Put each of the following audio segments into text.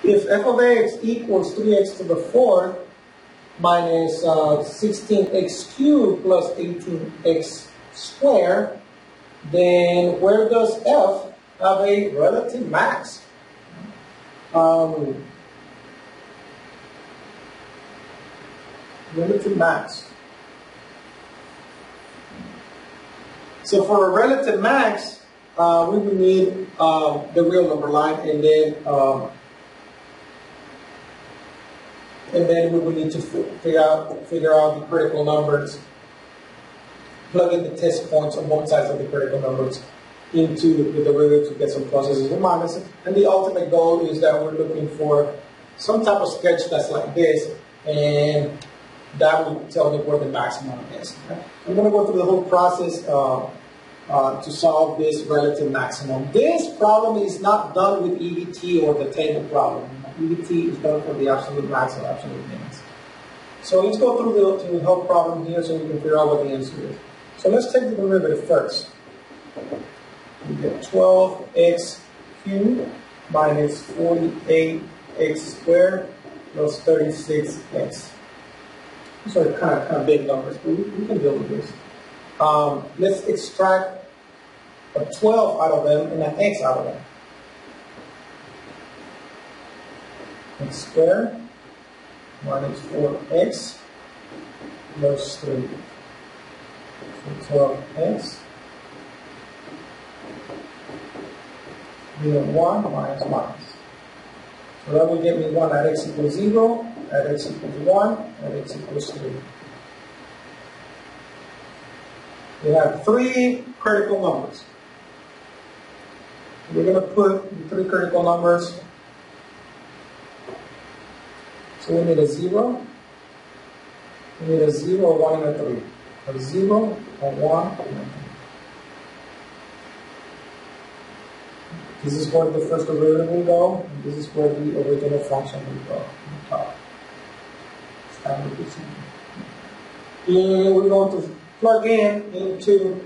If f of x equals 3x to the 4th minus 16x cubed plus 18x squared, then where does f have a relative max? Relative max. So for a relative max, we would need the real number line, and then we would need to figure out the critical numbers, plug in the test points on both sides of the critical numbers into the derivative to get some pluses and minuses. And the ultimate goal is that we're looking for some type of sketch that's like this, and that will tell me where the maximum is. Okay? I'm going to go through the whole process to solve this relative maximum. This problem is not done with EBT or the table problem. EBT is done for the absolute max and absolute minimums. So let's go through the whole problem here so we can figure out what the answer is. So let's take the derivative first. We get 12x cubed minus 48x squared plus 36x. These are kind of big numbers, but we can deal with this. Let's extract a 12 out of them and an x out of them. X squared minus 4x plus 3. So 12x. We have 1 minus minus. So that will get me 1 at x equals 0, at x equals 1, at x equals 3. We have 3 critical numbers. We're going to put the 3 critical numbers. So we need a 0, we need a 0, a 1, and a 3. A 0, a 1, and a 3. This is where the first derivative will go, and this is where the original function will go on the top. And we're going to plug into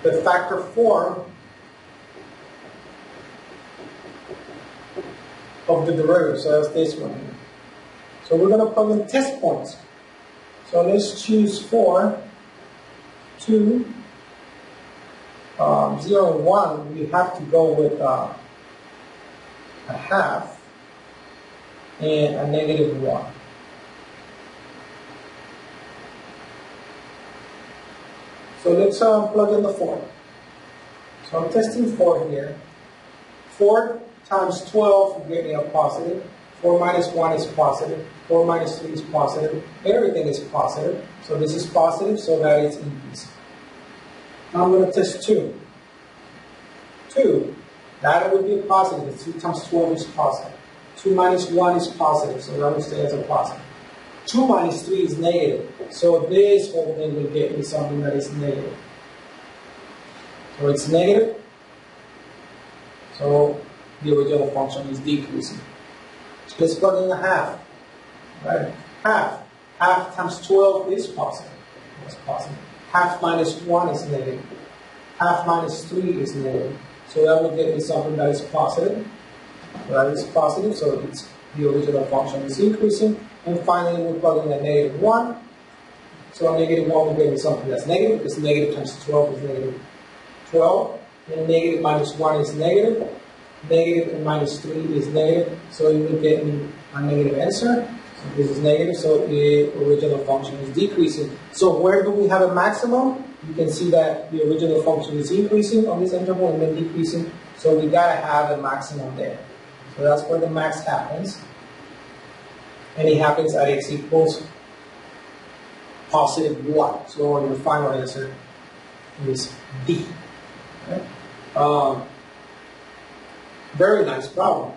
the factor form of the derivative. So that's this one here. So we're going to plug in test points. So let's choose 4, 2, 0 and 1. We have to go with a half and a negative 1. So let's plug in the 4. So I'm testing 4 here. 4 times 12 will get me a positive. 4 minus 1 is positive. 4 minus 3 is positive. Everything is positive. So this is positive, so that it's increasing. Now I'm going to test 2. 2, that would be a positive. 2 times 12 is positive. 2 minus 1 is positive, so that will stay as a positive. 2 minus 3 is negative. So this whole thing will get me something that is negative. So it's negative. So the original function is decreasing. So let's plug in a half. Right? Half. Half times 12 is positive. That's positive. Half minus 1 is negative. Half minus 3 is negative. So that will get me something that is positive. So that is positive, so it's the original function is increasing. And finally, we plug in a negative 1. So a negative 1 will get me something that's negative, because negative times 12 is negative 12. And negative minus 1 is negative. Negative and minus 3 is negative. So it will get me a negative answer. So this is negative, so the original function is decreasing. So where do we have a maximum? You can see that the original function is increasing on this interval and then decreasing. So we gotta have a maximum there. So that's where the max happens. And it happens at x equals positive 1. So your final answer is D. Okay? Very nice problem.